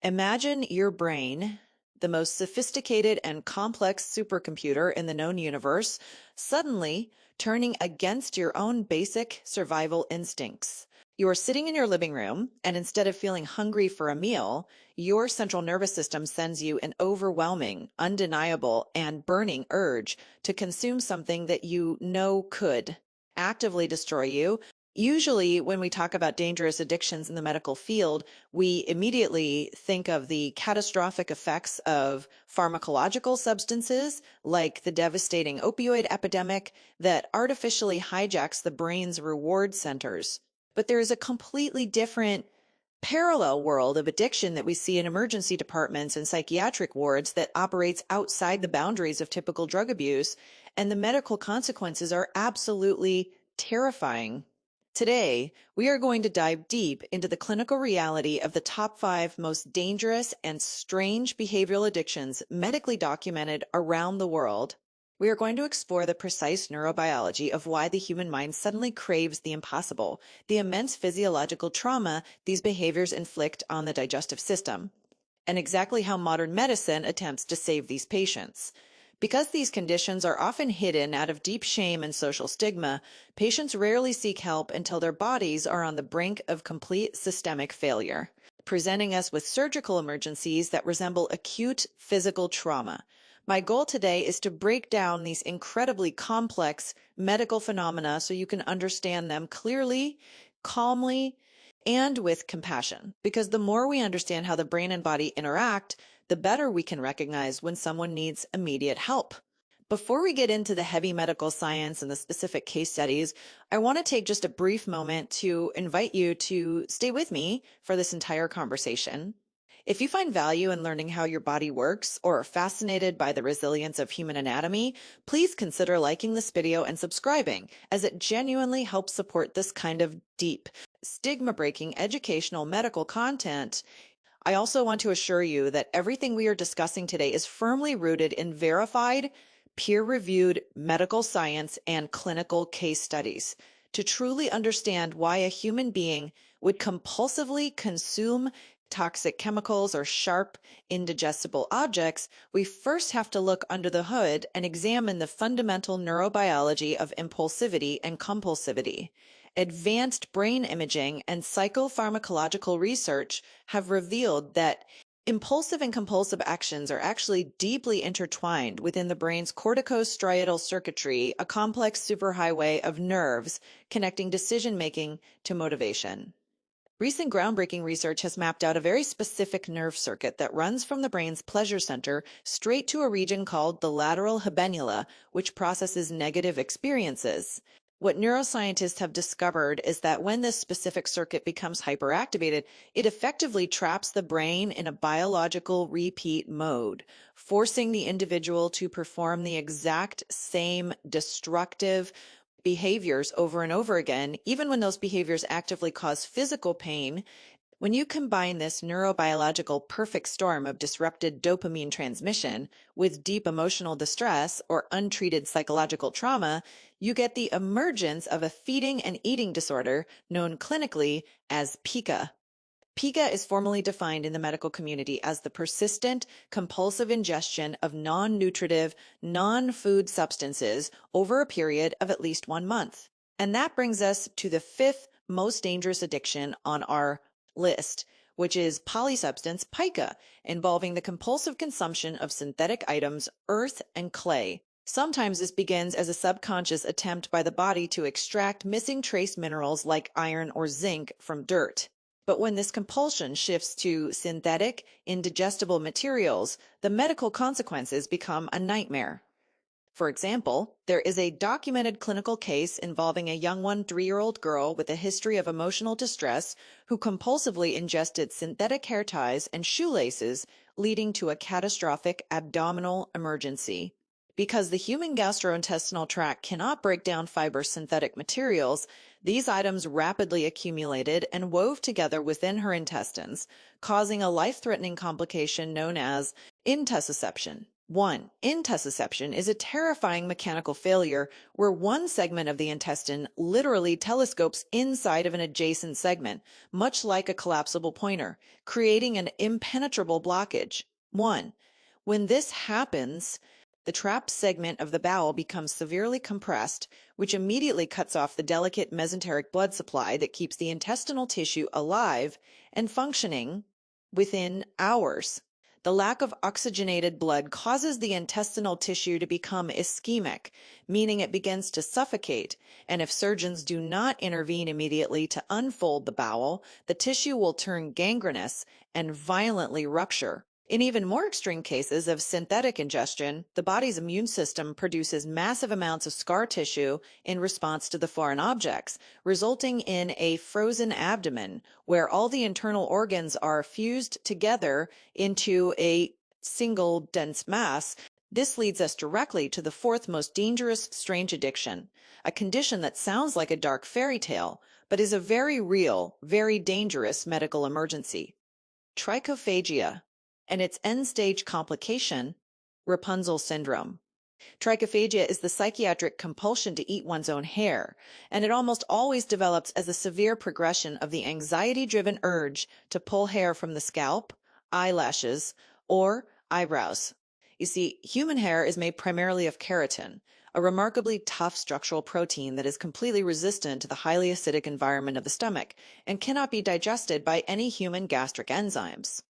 Imagine your brain, the most sophisticated and complex supercomputer in the known universe, suddenly turning against your own basic survival instincts. You are sitting in your living room, and instead of feeling hungry for a meal, your central nervous system sends you an overwhelming, undeniable, and burning urge to consume something that you know could actively destroy you. Usually, when we talk about dangerous addictions in the medical field, we immediately think of the catastrophic effects of pharmacological substances like the devastating opioid epidemic that artificially hijacks the brain's reward centers. But there is a completely different parallel world of addiction that we see in emergency departments and psychiatric wards that operates outside the boundaries of typical drug abuse, and the medical consequences are absolutely terrifying. Today, we are going to dive deep into the clinical reality of the top 5 most dangerous and strange behavioral addictions medically documented around the world. We are going to explore the precise neurobiology of why the human mind suddenly craves the impossible, the immense physiological trauma these behaviors inflict on the digestive system, and exactly how modern medicine attempts to save these patients. Because these conditions are often hidden out of deep shame and social stigma, patients rarely seek help until their bodies are on the brink of complete systemic failure, presenting us with surgical emergencies that resemble acute physical trauma. My goal today is to break down these incredibly complex medical phenomena so you can understand them clearly, calmly, and with compassion. Because the more we understand how the brain and body interact, the better we can recognize when someone needs immediate help. Before we get into the heavy medical science and the specific case studies, I want to take just a brief moment to invite you to stay with me for this entire conversation. If you find value in learning how your body works or are fascinated by the resilience of human anatomy, please consider liking this video and subscribing, as it genuinely helps support this kind of deep, stigma-breaking educational medical content. I also want to assure you that everything we are discussing today is firmly rooted in verified, peer-reviewed medical science and clinical case studies. To truly understand why a human being would compulsively consume toxic chemicals or sharp, indigestible objects, we first have to look under the hood and examine the fundamental neurobiology of impulsivity and compulsivity. Advanced brain imaging and psychopharmacological research have revealed that impulsive and compulsive actions are actually deeply intertwined within the brain's corticostriatal circuitry, a complex superhighway of nerves connecting decision-making to motivation. Recent groundbreaking research has mapped out a very specific nerve circuit that runs from the brain's pleasure center straight to a region called the lateral habenula, which processes negative experiences. What neuroscientists have discovered is that when this specific circuit becomes hyperactivated, it effectively traps the brain in a biological repeat mode, forcing the individual to perform the exact same destructive behaviors over and over again, even when those behaviors actively cause physical pain. When you combine this neurobiological perfect storm of disrupted dopamine transmission with deep emotional distress or untreated psychological trauma, you get the emergence of a feeding and eating disorder known clinically as pica. Pica is formally defined in the medical community as the persistent, compulsive ingestion of non-nutritive, non-food substances over a period of at least 1 month. And that brings us to the 5th most dangerous addiction on our list, which is polysubstance pica, involving the compulsive consumption of synthetic items, earth, and clay. Sometimes this begins as a subconscious attempt by the body to extract missing trace minerals like iron or zinc from dirt. But when this compulsion shifts to synthetic, indigestible materials, the medical consequences become a nightmare. For example, there is a documented clinical case involving a young 3-year-old girl with a history of emotional distress who compulsively ingested synthetic hair ties and shoelaces, leading to a catastrophic abdominal emergency. Because the human gastrointestinal tract cannot break down fibrous synthetic materials, these items rapidly accumulated and wove together within her intestines, causing a life-threatening complication known as intussusception. 1. Intussusception is a terrifying mechanical failure where one segment of the intestine literally telescopes inside of an adjacent segment, much like a collapsible pointer, creating an impenetrable blockage. 1. When this happens, the trapped segment of the bowel becomes severely compressed, which immediately cuts off the delicate mesenteric blood supply that keeps the intestinal tissue alive and functioning within hours. The lack of oxygenated blood causes the intestinal tissue to become ischemic, meaning it begins to suffocate, and if surgeons do not intervene immediately to unfold the bowel, the tissue will turn gangrenous and violently rupture. In even more extreme cases of synthetic ingestion, the body's immune system produces massive amounts of scar tissue in response to the foreign objects, resulting in a frozen abdomen where all the internal organs are fused together into a single dense mass. This leads us directly to the fourth most dangerous strange addiction, a condition that sounds like a dark fairy tale, but is a very real, very dangerous medical emergency. Trichophagia, and its end-stage complication, Rapunzel syndrome. Trichophagia is the psychiatric compulsion to eat one's own hair, and it almost always develops as a severe progression of the anxiety-driven urge to pull hair from the scalp, eyelashes, or eyebrows. You see, human hair is made primarily of keratin, a remarkably tough structural protein that is completely resistant to the highly acidic environment of the stomach and cannot be digested by any human gastric enzymes.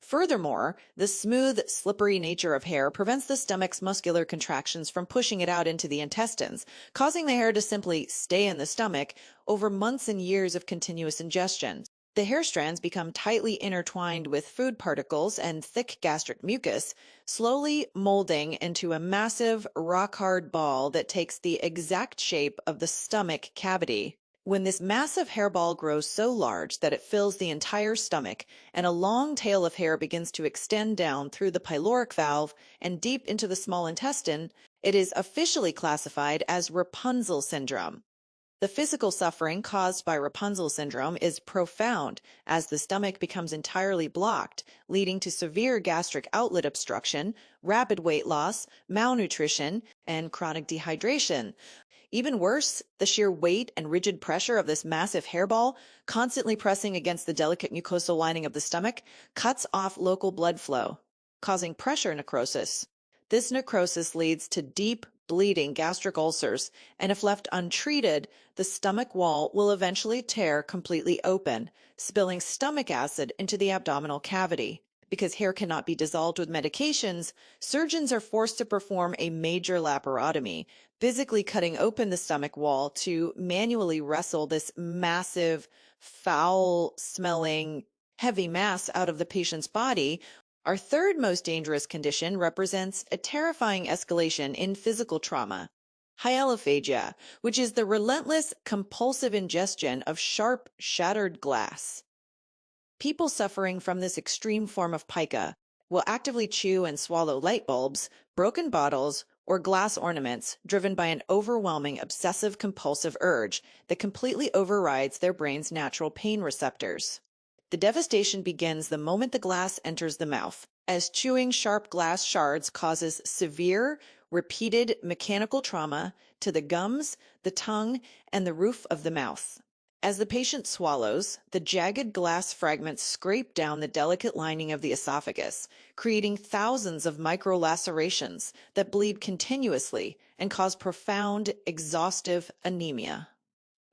Furthermore, the smooth, slippery nature of hair prevents the stomach's muscular contractions from pushing it out into the intestines, causing the hair to simply stay in the stomach over months and years of continuous ingestion. The hair strands become tightly intertwined with food particles and thick gastric mucus, slowly molding into a massive, rock-hard ball that takes the exact shape of the stomach cavity. When this massive hairball grows so large that it fills the entire stomach and a long tail of hair begins to extend down through the pyloric valve and deep into the small intestine, it is officially classified as Rapunzel syndrome. The physical suffering caused by Rapunzel syndrome is profound as the stomach becomes entirely blocked, leading to severe gastric outlet obstruction, rapid weight loss, malnutrition, and chronic dehydration. Even worse, the sheer weight and rigid pressure of this massive hairball, constantly pressing against the delicate mucosal lining of the stomach, cuts off local blood flow, causing pressure necrosis. This necrosis leads to deep, bleeding gastric ulcers, and if left untreated, the stomach wall will eventually tear completely open, spilling stomach acid into the abdominal cavity. Because hair cannot be dissolved with medications, surgeons are forced to perform a major laparotomy, physically cutting open the stomach wall to manually wrestle this massive, foul-smelling, heavy mass out of the patient's body. Our third most dangerous condition represents a terrifying escalation in physical trauma, hyalophagia, which is the relentless, compulsive ingestion of sharp, shattered glass. People suffering from this extreme form of pica will actively chew and swallow light bulbs, broken bottles, or glass ornaments driven by an overwhelming obsessive-compulsive urge that completely overrides their brain's natural pain receptors. The devastation begins the moment the glass enters the mouth, as chewing sharp glass shards causes severe, repeated mechanical trauma to the gums, the tongue, and the roof of the mouth. As the patient swallows, the jagged glass fragments scrape down the delicate lining of the esophagus, creating thousands of micro-lacerations that bleed continuously and cause profound, exhaustive anemia.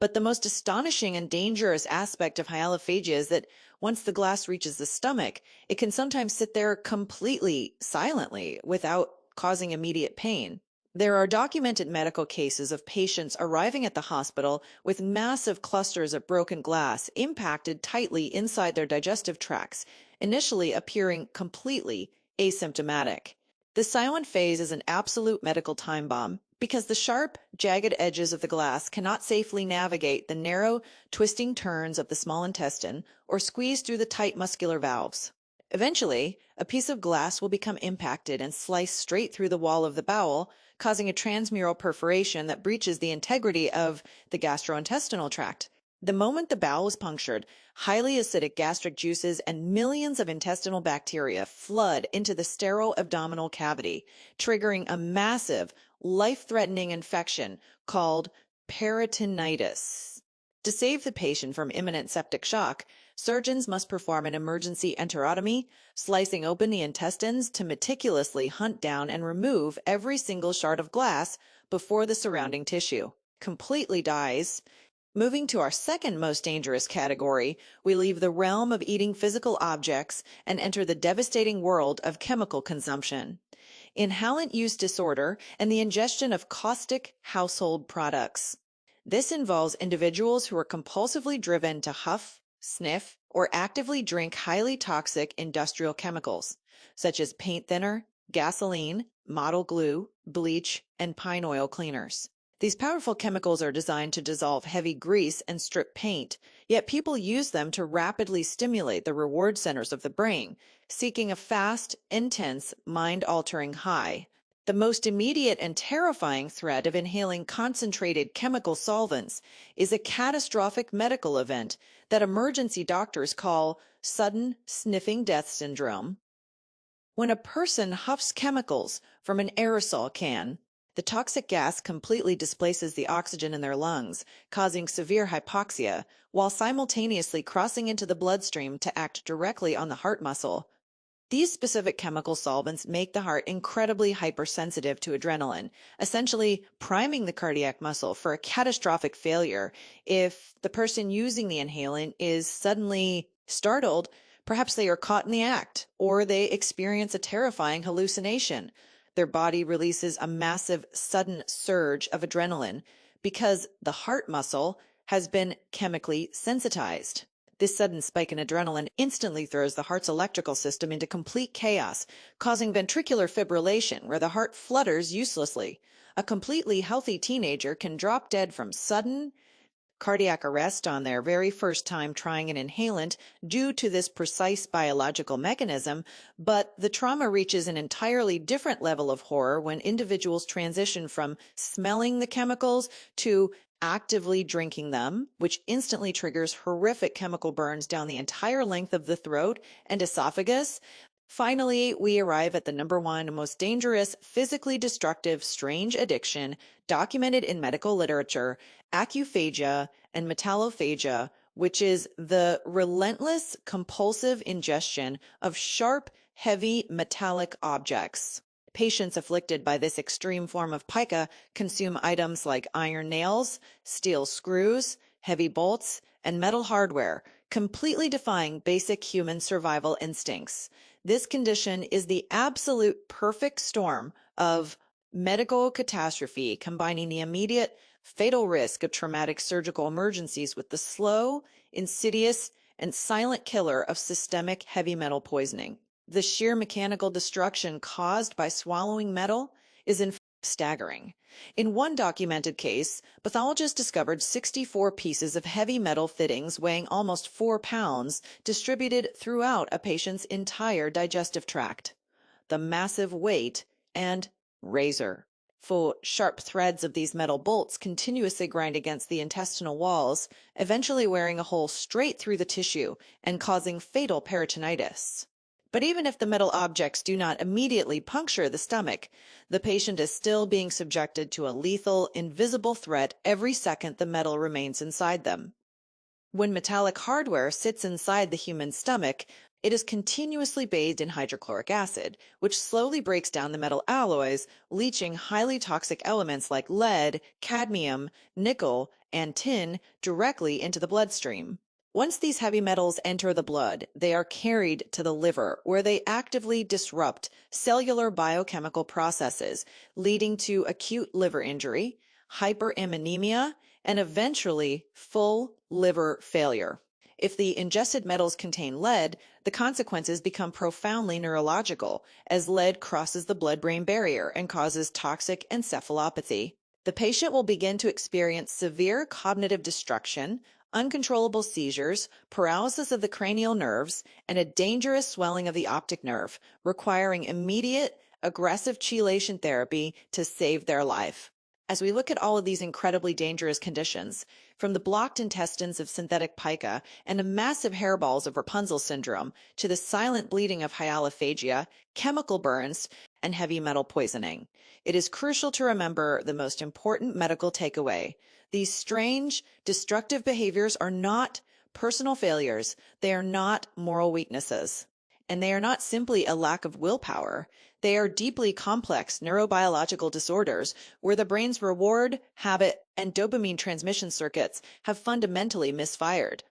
But the most astonishing and dangerous aspect of hyalophagia is that once the glass reaches the stomach, it can sometimes sit there completely silently without causing immediate pain. There are documented medical cases of patients arriving at the hospital with massive clusters of broken glass impacted tightly inside their digestive tracts, initially appearing completely asymptomatic. The silent phase is an absolute medical time bomb because the sharp, jagged edges of the glass cannot safely navigate the narrow, twisting turns of the small intestine or squeeze through the tight muscular valves. Eventually, a piece of glass will become impacted and slice straight through the wall of the bowel, causing a transmural perforation that breaches the integrity of the gastrointestinal tract. The moment the bowel is punctured, highly acidic gastric juices and millions of intestinal bacteria flood into the sterile abdominal cavity, triggering a massive, life-threatening infection called peritonitis. To save the patient from imminent septic shock, surgeons must perform an emergency enterotomy, slicing open the intestines to meticulously hunt down and remove every single shard of glass before the surrounding tissue completely dies. Moving to our second most dangerous category, we leave the realm of eating physical objects and enter the devastating world of chemical consumption. Inhalant use disorder and the ingestion of caustic household products. This involves individuals who are compulsively driven to huff, sniff, or actively drink highly toxic industrial chemicals, such as paint thinner, gasoline, model glue, bleach, and pine oil cleaners. These powerful chemicals are designed to dissolve heavy grease and strip paint, yet people use them to rapidly stimulate the reward centers of the brain, seeking a fast, intense, mind-altering high. The most immediate and terrifying threat of inhaling concentrated chemical solvents is a catastrophic medical event that emergency doctors call sudden sniffing death syndrome. When a person huffs chemicals from an aerosol can, the toxic gas completely displaces the oxygen in their lungs, causing severe hypoxia, while simultaneously crossing into the bloodstream to act directly on the heart muscle. These specific chemical solvents make the heart incredibly hypersensitive to adrenaline, essentially priming the cardiac muscle for a catastrophic failure if the person using the inhalant is suddenly startled. Perhaps they are caught in the act, or they experience a terrifying hallucination. Their body releases a massive sudden surge of adrenaline because the heart muscle has been chemically sensitized. This sudden spike in adrenaline instantly throws the heart's electrical system into complete chaos, causing ventricular fibrillation where the heart flutters uselessly. A completely healthy teenager can drop dead from sudden cardiac arrest on their very first time trying an inhalant due to this precise biological mechanism, but the trauma reaches an entirely different level of horror when individuals transition from smelling the chemicals to actively drinking them, which instantly triggers horrific chemical burns down the entire length of the throat and esophagus. Finally, we arrive at the number one most dangerous, physically destructive, strange addiction documented in medical literature, acuphagia and metallophagia, which is the relentless, compulsive ingestion of sharp, heavy, metallic objects. Patients afflicted by this extreme form of pica consume items like iron nails, steel screws, heavy bolts, and metal hardware, completely defying basic human survival instincts. This condition is the absolute perfect storm of medical catastrophe, combining the immediate fatal risk of traumatic surgical emergencies with the slow, insidious, and silent killer of systemic heavy metal poisoning. The sheer mechanical destruction caused by swallowing metal is in fact staggering. In one documented case, pathologists discovered 64 pieces of heavy metal fittings weighing almost 4 pounds distributed throughout a patient's entire digestive tract. The massive weight and razor. For sharp threads of these metal bolts continuously grind against the intestinal walls, eventually wearing a hole straight through the tissue and causing fatal peritonitis. But even if the metal objects do not immediately puncture the stomach, the patient is still being subjected to a lethal, invisible threat every second the metal remains inside them. When metallic hardware sits inside the human stomach, it is continuously bathed in hydrochloric acid, which slowly breaks down the metal alloys, leaching highly toxic elements like lead, cadmium, nickel, and tin directly into the bloodstream. Once these heavy metals enter the blood, they are carried to the liver, where they actively disrupt cellular biochemical processes, leading to acute liver injury, hyperammonemia, and eventually full liver failure. If the ingested metals contain lead, the consequences become profoundly neurological, as lead crosses the blood-brain barrier and causes toxic encephalopathy. The patient will begin to experience severe cognitive destruction, uncontrollable seizures, paralysis of the cranial nerves, and a dangerous swelling of the optic nerve, requiring immediate, aggressive chelation therapy to save their life. As we look at all of these incredibly dangerous conditions, from the blocked intestines of synthetic pica and the massive hairballs of Rapunzel syndrome to the silent bleeding of hyalophagia, chemical burns, and heavy metal poisoning, it is crucial to remember the most important medical takeaway. These strange, destructive behaviors are not personal failures, they are not moral weaknesses, and they are not simply a lack of willpower. They are deeply complex neurobiological disorders where the brain's reward, habit, and dopamine transmission circuits have fundamentally misfired.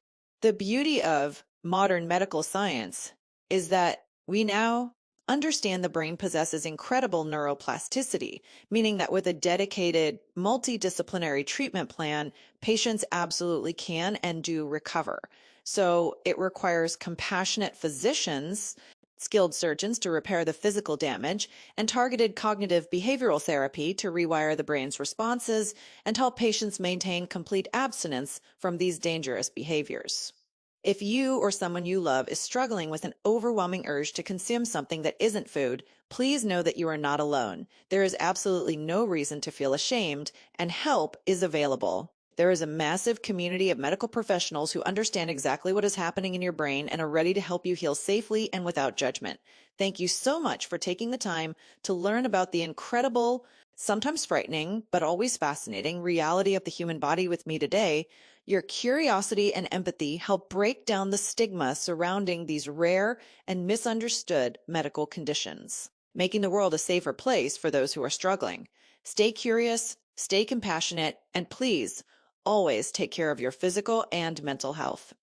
The beauty of modern medical science is that we now understand the brain possesses incredible neuroplasticity, meaning that with a dedicated multidisciplinary treatment plan, patients absolutely can and do recover. So it requires compassionate physicians, skilled surgeons to repair the physical damage, and targeted cognitive behavioral therapy to rewire the brain's responses and help patients maintain complete abstinence from these dangerous behaviors. If you or someone you love is struggling with an overwhelming urge to consume something that isn't food, please know that you are not alone. There is absolutely no reason to feel ashamed, and help is available. There is a massive community of medical professionals who understand exactly what is happening in your brain and are ready to help you heal safely and without judgment. Thank you so much for taking the time to learn about the incredible, sometimes frightening, but always fascinating reality of the human body with me today. Your curiosity and empathy help break down the stigma surrounding these rare and misunderstood medical conditions, making the world a safer place for those who are struggling. Stay curious, stay compassionate, and please always take care of your physical and mental health.